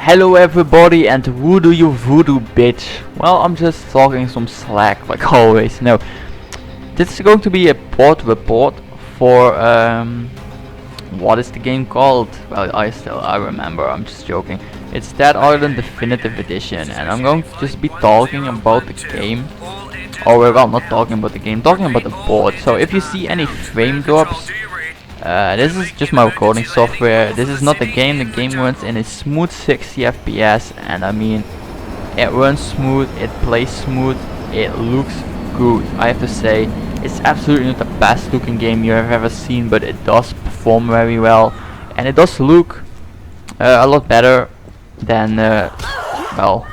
Hello everybody, and who do you voodoo bitch? Well, I'm just talking some slack like always. No, this is going to be a port report for what is the game called? Well, I remember, I'm just joking. It's Dead Island Definitive Edition, and I'm going to just be talking about the game. Or well, not talking about the game, talking about the port. So if you see any frame drops, this is just my recording software. This is not the game. The game runs in a smooth 60 FPS, and I mean, it runs smooth, it plays smooth, it looks good. I have to say, it's absolutely not the best looking game you have ever seen, but it does perform very well, and it does look a lot better than well,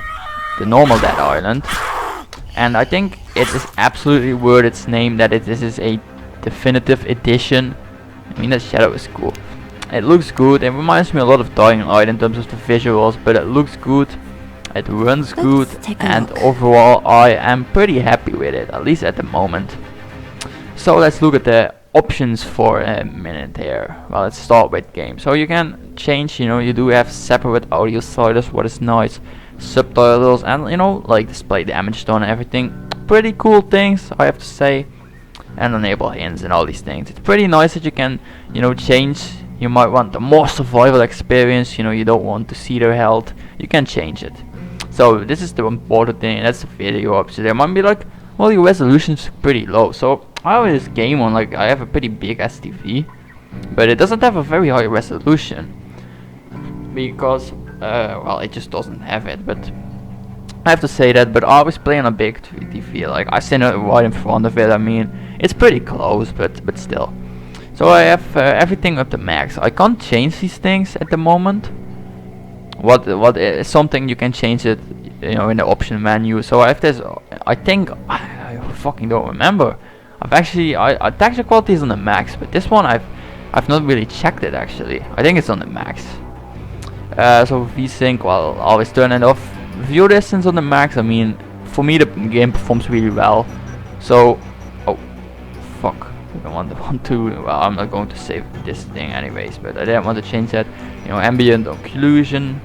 the normal Dead Island. And I think it is absolutely worth its name that this is a definitive edition. I mean, the shadow is cool. It looks good. It reminds me a lot of Dying Light in terms of the visuals, but it looks good. It runs good, and overall I am pretty happy with it, at least at the moment. So let's look at the options for a minute here. Well, let's start with game. So you can change, you do have separate audio sliders, what is nice, subtitles, and like display damage tone and everything. Pretty cool things, I have to say. And enable hints and all these things. It's pretty nice that you can, change. You might want a more survival experience, you don't want to see their health. You can change it. So this is the important thing, that's the video option. There might be like, well, your resolution's pretty low. So I have this game on, like, I have a pretty big STV, but it doesn't have a very high resolution. Because, well, it just doesn't have it, but I have to say that. But I was playing a big TV, like I stand right in front of it. I mean, it's pretty close, but still. So I have everything up to max. I can't change these things at the moment. What is something you can change it, in the option menu. So I have this. I think I fucking don't remember. Texture quality is on the max, but this one I've not really checked it actually. I think it's on the max. So VSync, well, I'll always turn it off. View distance on the max. I mean, for me the game performs really well. So, oh, fuck. I don't want to. Well, I'm not going to save this thing anyways. But I didn't want to change that. Ambient occlusion,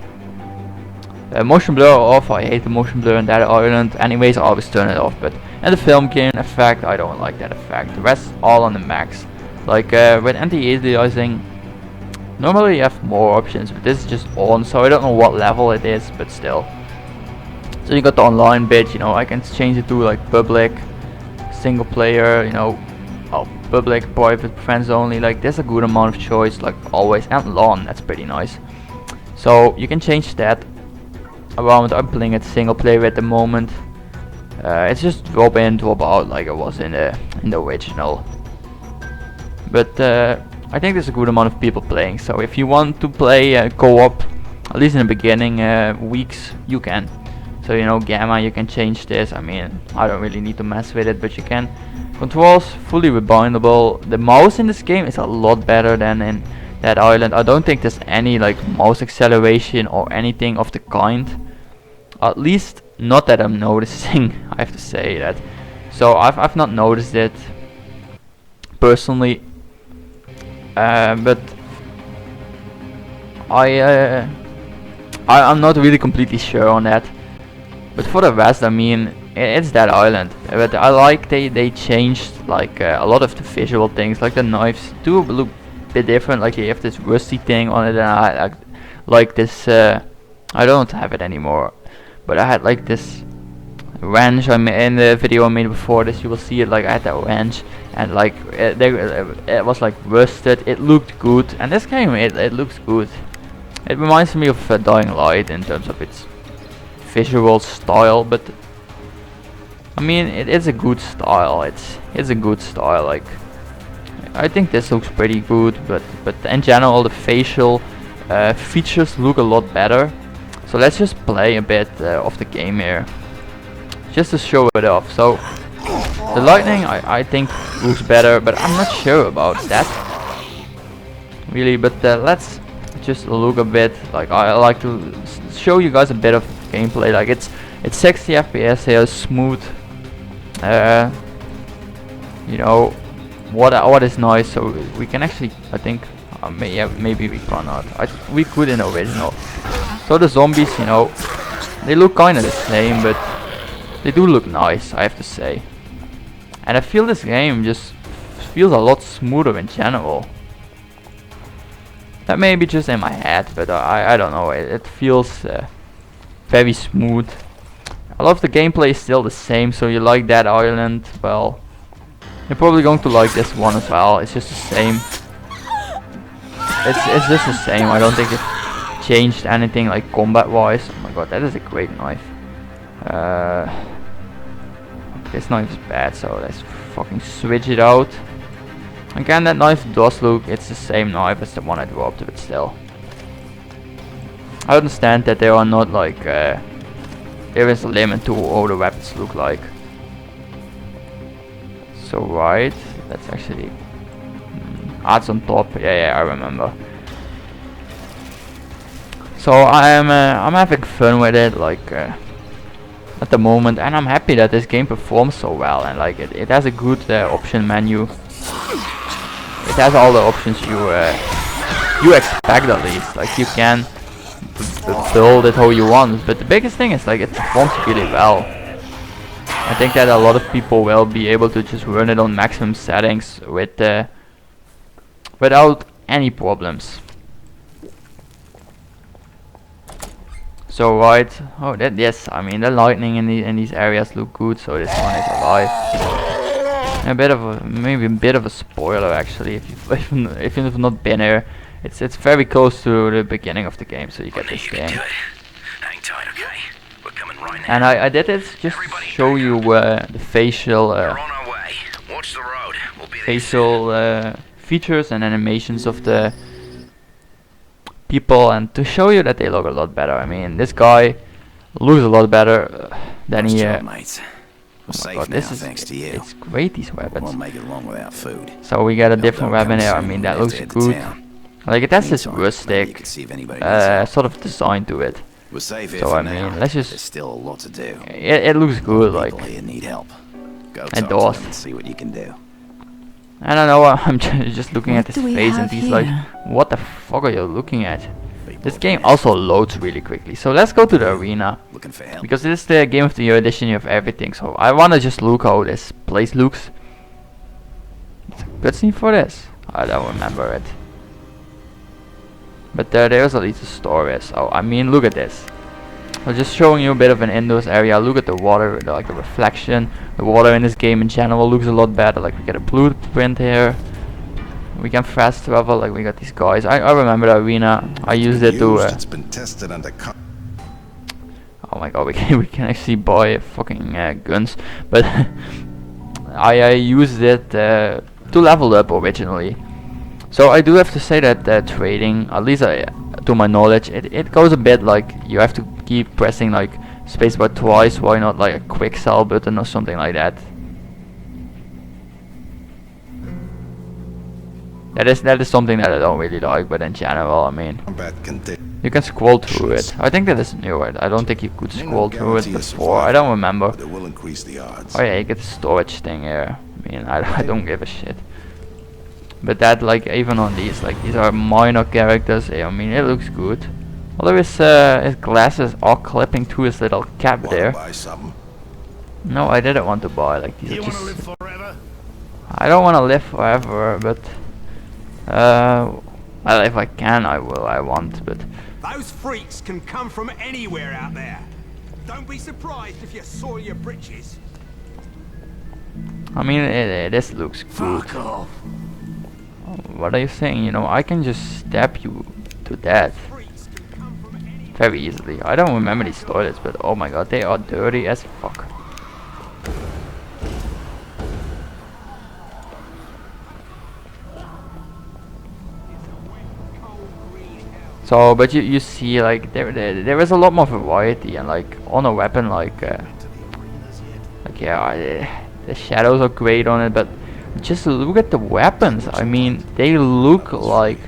motion blur off. I hate the motion blur in Dead Island. Anyways, I always turn it off. But and the film gain effect, I don't like that effect. The rest all on the max. Like with anti-aliasing. Normally you have more options, but this is just on, so I don't know what level it is, but still. So you got the online bit, I can change it to like public, single player, public, private, friends only. Like there's a good amount of choice, like always, and LAN, that's pretty nice. So you can change that around. I'm playing it single player at the moment. It's just drop in, drop out like it was in the original. But I think there's a good amount of people playing, so if you want to play co-op, at least in the beginning weeks, you can. So gamma, you can change this. I mean, I don't really need to mess with it, but you can. Controls fully rebindable. The mouse in this game is a lot better than in Dead Island. I don't think there's any like mouse acceleration or anything of the kind. At least not that I'm noticing. I have to say that. So I've not noticed it personally. But I'm not really completely sure on that. But for the rest, I mean, it's Dead Island. But I like they changed like a lot of the visual things, like the knives do look a bit different. Like you have this rusty thing on it, and I like this. I don't have it anymore, but I had like this wrench. In the video I made before this, you will see it. Like I had that wrench, and like it was like rusted. It looked good, and this game it looks good. It reminds me of Dying Light in terms of its visual style, but I mean it's a good style. It's a good style. Like I think this looks pretty good, but in general the facial features look a lot better. So let's just play a bit of the game here, just to show it off. So the lightning I think looks better, but I'm not sure about that really. But let's just look a bit. Like I like to show you guys a bit of gameplay. Like it's 60 FPS here, smooth. What is nice. So we can actually, I think, maybe we cannot. We could in original. So the zombies, you know, they look kind of the same, but they do look nice, I have to say. And I feel this game just feels a lot smoother in general. That may be just in my head, but I don't know, it feels very smooth. I love the gameplay is still the same, so you like that island, well, you're probably going to like this one as well. It's just the same. It's just the same. I don't think it changed anything like combat wise. Oh my god, that is a great knife. This knife is bad, so let's fucking switch it out. Again, that knife does look, it's the same knife as the one I dropped, but still. I understand that they are not like, there is a limit to how the weapons look like. So right, that's actually adds on top. Yeah, I remember. So I'm having fun with it, like at the moment, and I'm happy that this game performs so well, and like it has a good option menu. It has all the options you expect at least. Like you can build it how you want, but the biggest thing is like it performs really well. I think that a lot of people will be able to just run it on maximum settings with without any problems. So right, oh that yes, I mean the lightning in these areas look good, so this one is alive. A bit of a, maybe a bit of a spoiler actually, if you've not been here, it's very close to the beginning of the game, so you get this game. Hang tight, okay? We're coming right now. And I did it just to show you the facial We're on our way. Watch the road. We'll be there facial features and animations of the people, and to show you that they look a lot better. I mean, this guy looks a lot better than he. mates. We're Oh my safe god, now, this is thanks to you. it's great, these weapons. Won't make it long without food. So we got a They'll different come weapon here. I soon mean, when that we looks have to good. head to town. Like it has this Meantime, maybe you rustic can see if anybody needs help. sort of design to it. We're safe here So for I now. mean, let's There's just. still a lot to do. It looks good, like. People here need help. Go It talk to does. them and see what you can do. I don't know. I'm just looking at What his do we face, and have he's like, here? "What the fuck are you looking at?" People This are game bad. also loads really quickly. So let's go to the arena. Looking for help. Because this is the Game of the Year edition, you have everything. So I wanna just look how this place looks. It's a cutscene for this. I don't remember it. But there's at least a story. So I mean, look at this. I'm just showing you a bit of an indoors area. Look at the water, like the reflection. The water in this game in general looks a lot better. Like we get a blueprint here. We can fast travel. Like we got these guys. I remember the arena. I used it to. It's been tested under Oh my god, we can actually buy fucking guns, but I used it to level up originally. So I do have to say that trading, at least to my knowledge, it goes a bit like you have to keep pressing like spacebar twice. Why not like a quick sell button or something like that? That is something that I don't really like, but in general, I mean, combat condition. you can scroll through it. I think that is new. I don't think you could scroll through it before. I don't remember. But it will increase the odds. Oh yeah, you get the storage thing here. I mean, I don't give a shit. But that, like, even on these, like, these are minor characters. I mean, it looks good. Although his glasses are clipping to his little cap Wanna there. buy something? No, I didn't want to buy. Like, these You are want to just. live forever? I don't want to live forever, but well, if I can, I will. I want, but. Those freaks can come from anywhere out there. Don't be surprised if you soil your britches. I mean, this looks good. Fuck off. What are you saying? You know, I can just stab you to death Freaks can come from anywhere. very easily. I don't remember these toilets, but oh my god, they are dirty as fuck. So, but you see, like there is a lot more variety, and like on a weapon, like yeah, the shadows are great on it, but just look at the weapons. I mean, they look like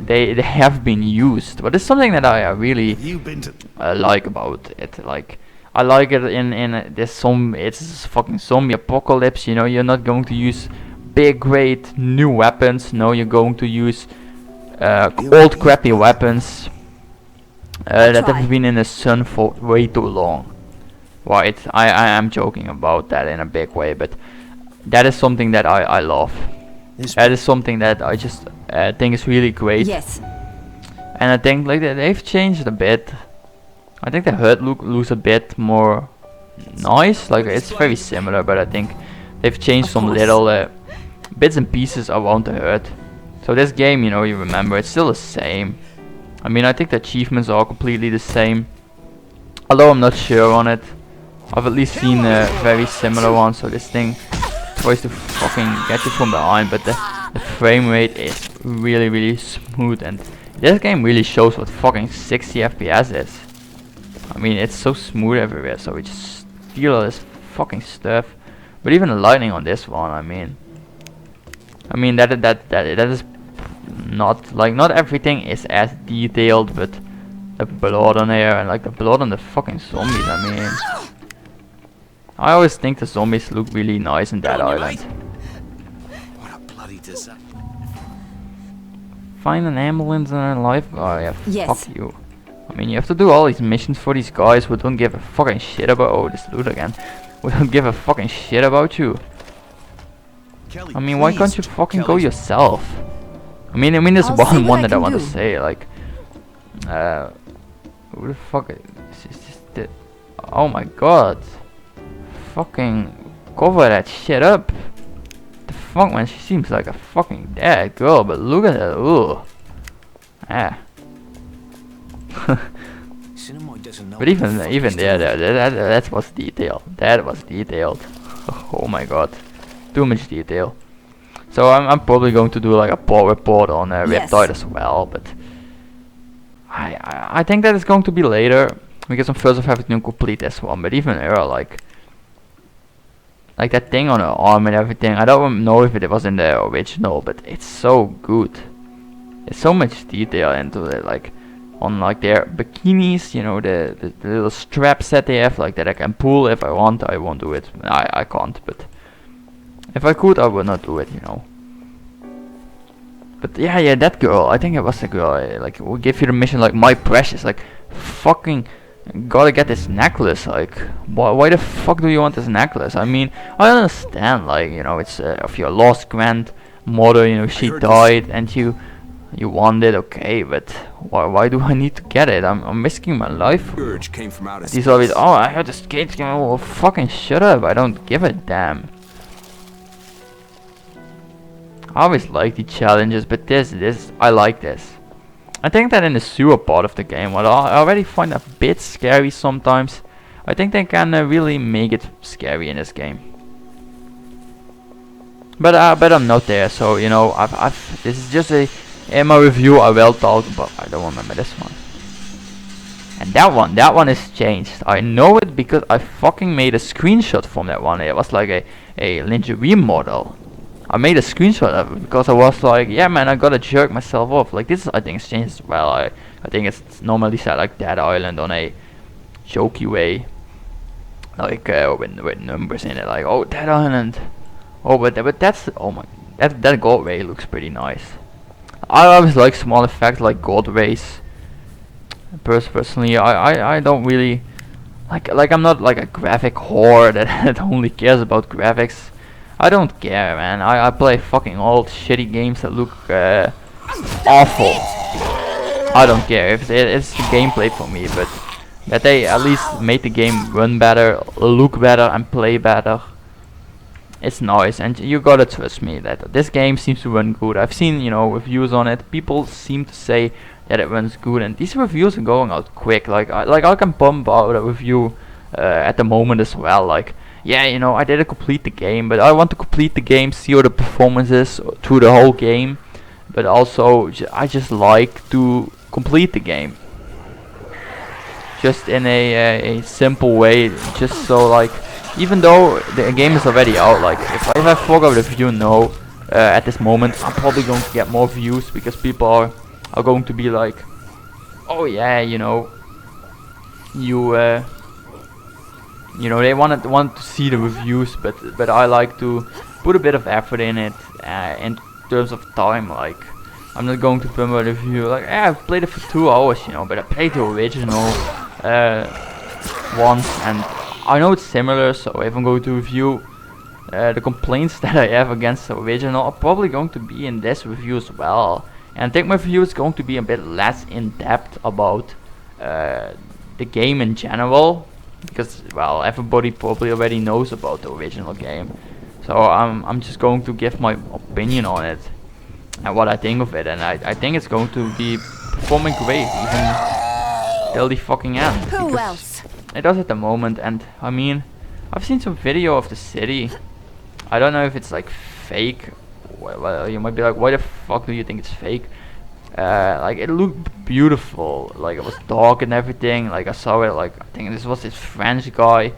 they have been used. But it's something that I really You've been to like about it. Like I like it in this it's fucking zombie apocalypse. You know, you're not going to use big, great new weapons. No, you're going to use old crappy weapons. that try. have been in the sun for way too long. Right, I am joking about that in a big way, but that is something that I love. This That is something that I just think is really great. Yes. And I think like they've changed a bit. I think the HUD looks a bit more nice. Like it's very similar, but I think they've changed Of some course. little bits and pieces around the HUD. So this game, you know, you remember, it's still the same. I mean, I think the achievements are completely the same. Although I'm not sure on it. I've at least seen very similar ones. So this thing tries to fucking get you from behind, but the frame rate is really smooth, and this game really shows what fucking 60 FPS is. I mean, it's so smooth everywhere, so we just feel all this fucking stuff. But even the lighting on this one, I mean that is not like, not everything is as detailed, but the blood on here and like the blood on the fucking zombies. I mean, I always think the zombies look really nice in that island. What a bloody disaster. Find an ambulance and a lifeguard. Yeah, Yes. fuck you. I mean, you have to do all these missions for these guys who don't give a fucking shit about. Oh, this loot again. We don't give a fucking shit about you. Kelly, I mean, why can't you please. fucking go Kelly. yourself? I mean, there's I'll see what one I that I can want to do. say, like, who the fuck is this? Oh my god. Fucking cover that shit up. The fuck, man, she seems like a fucking dead girl, but look at her, ooh. Ah. Cinnamon doesn't know But what the fuck even he's there, doing. that was detailed. That was detailed. Oh my god, too much detail. So I'm probably going to do like a poll report on Yes. Riptide as well, but I think that is going to be later, because I'm first of having to complete this one. But even her, like that thing on her arm and everything, I don't know if it was in the original, but it's so good. There's so much detail into it, like on like their bikinis, you know, the little straps that they have, like that I can pull if I want. I won't do it. I can't, but if I could, I would not do it, you know. But yeah, that girl, I think it was the girl, like, will give you the mission, like, my precious, like, fucking gotta get this necklace, like, why the fuck do you want this necklace? I mean, I understand, like, you know, it's of your lost grandmother, you know, she heard this. died, and you want it, okay, but why do I need to get it? I'm risking my life for you. Urge came from outer These space. always, oh, I heard the skates game, well, fucking shut up, I don't give a damn. I always like the challenges, but this, I like this. I think that in the sewer part of the game, what I already find a bit scary sometimes, I think they can really make it scary in this game. But I'm not there, so you know, this is just in my review I will talk about. I don't remember this one. And that one is changed. I know it because I fucking made a screenshot from that one. It was like a lingerie model. I made a screenshot of it because I was like, yeah man, I gotta jerk myself off. Like this, I think it's changed as well. I think it's normally said like Dead Island on a jokey way, like with numbers in it, like oh Dead Island. Oh, but that's, oh my, that gold ray looks pretty nice. I always like small effects like gold rays. Personally, I don't really like I'm not like a graphic whore that only cares about graphics. I don't care, man. I play fucking old shitty games that look awful. I don't care if it's the gameplay for me, but that they at least made the game run better, look better, and play better. It's nice, and you gotta trust me that this game seems to run good. I've seen, you know, reviews on it. People seem to say that it runs good, and these reviews are going out quick. Like I can pump out a review at the moment as well. Like, yeah, you know, I didn't complete the game, but I want to complete the game, see how the performance is through the whole game. But also, I just like to complete the game, just in a simple way, just so like, even though the game is already out, like if I forgot the view now at this moment, I'm probably going to get more views because people are going to be like, oh yeah, you know, you know, they want to see the reviews, but I like to put a bit of effort in it in terms of time. Like I'm not going to put my review like, yeah, I've played it for 2 hours, you know, but I played the original once, and I know it's similar, so if I'm going to review the complaints that I have against the original are probably going to be in this review as well. And I think my review is going to be a bit less in depth about the game in general, because well, everybody probably already knows about the original game. So I'm just going to give my opinion on it and what I think of it, and I think it's going to be performing great even till the fucking end. Who else? It does at the moment, and I mean, I've seen some video of the city. I don't know if it's like fake. Well, you might be like, why the fuck do you think it's fake? Like, it looked beautiful, like it was dark and everything. Like, I saw it, like, I think this was this French guy.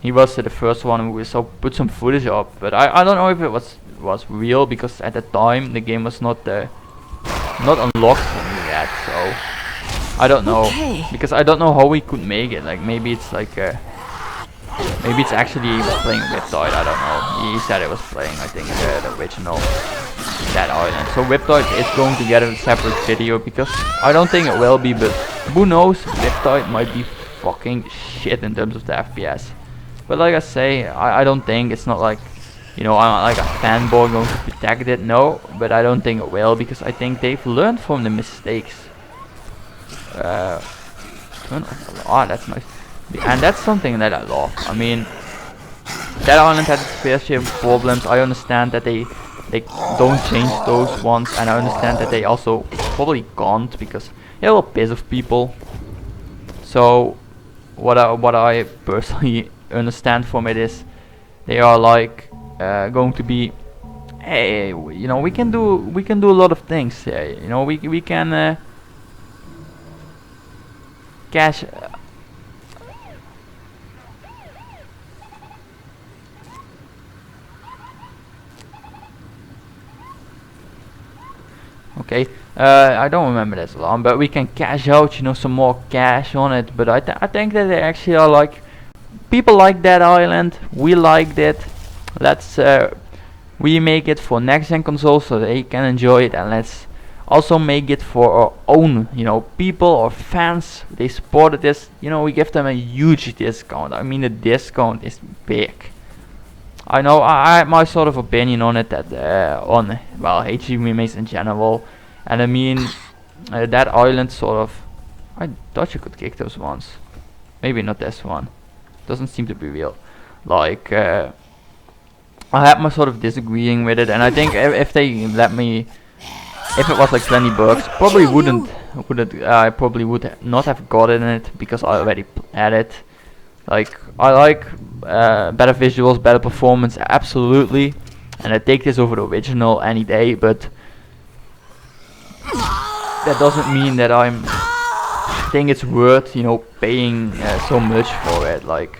He was the first one who put some footage up, but I don't know if it was real, because at the time the game was not unlocked for me yet, so I don't know. Okay. Because I don't know how we could make it. Like, maybe it's like maybe it's actually playing Riptide, I don't know. He said it was playing, I think, the original Dead Island. So Riptide is going to get a separate video, because I don't think it will be, but who knows, Riptide might be fucking shit in terms of the FPS. But like I say, I don't think, it's not like, you know, I'm like a fanboy going to protect it, no, but I don't think it will, because I think they've learned from the mistakes. Turn off the light, that's nice. And that's something that I love. I mean, Dead Island had its fair share of problems. I understand that they don't change those ones, and I understand that they also probably can't, because it will piss off people. So what I personally understand from it is they are like going to be, hey, you know, we can do a lot of things. You know, we can cash. Okay, I don't remember that long, but we can cash out, you know, some more cash on it. But I think that they actually are like, people like Dead Island, we liked it. Let's remake it for next gen consoles so they can enjoy it, and let's also make it for our own, you know, people or fans. They supported this, you know, we give them a huge discount. I mean, the discount is big. I know I have my sort of opinion on it, that on, well, HD remakes in general, and I mean that Island sort of, I thought you could kick those ones, maybe not this one, doesn't seem to be real. Like I had my sort of disagreeing with it, and I think if they let me, if it was like 20 bucks, probably I probably would not have gotten it, because I already had it. Like, I like better visuals, better performance, absolutely, and I take this over the original any day, but that doesn't mean that I think it's worth, you know, paying so much for it. Like,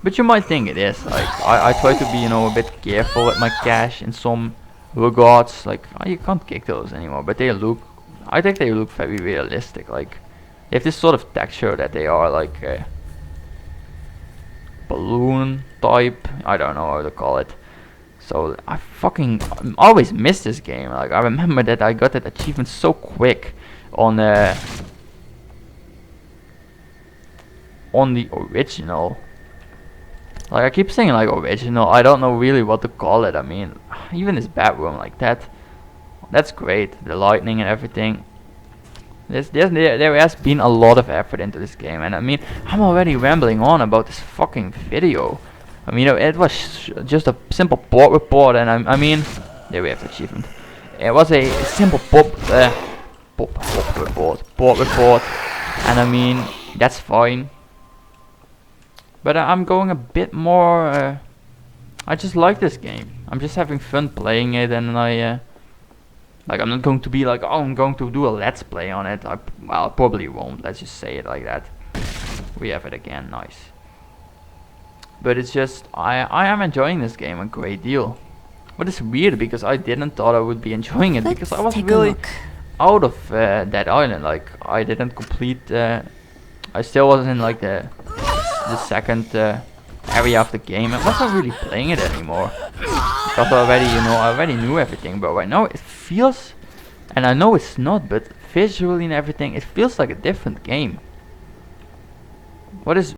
but you might think it is. Like, I try to be, you know, a bit careful with my cash in some regards. Like, you can't kick those anymore, but they look, I think they look very realistic. Like, they have this sort of texture that they are like balloon type, I don't know how to call it. So I fucking always miss this game. Like, I remember that I got that achievement so quick on the original. Like, I keep saying like original, I don't know really what to call it. I mean, even this bedroom, like that's great, the lightning and everything. There has been a lot of effort into this game, and I mean, I'm already rambling on about this fucking video. I mean, it was just a simple port report, and I mean, there we have the achievement. It was a simple port report, and I mean, that's fine. But I'm going a bit more. I just like this game. I'm just having fun playing it, and like, I'm not going to be like, oh, I'm going to do a let's play on it. Well, I probably won't. Let's just say it like that. We have it again, nice. But it's just, I am enjoying this game a great deal. But it's weird, because I didn't thought I would be enjoying it, because I was really out of that island. Like, I didn't complete. I still wasn't in like the second area of the game. I wasn't really playing it anymore. Because I already, you know, I already knew everything, but right now it feels And I know it's not, but visually and everything, it feels like a different game. What is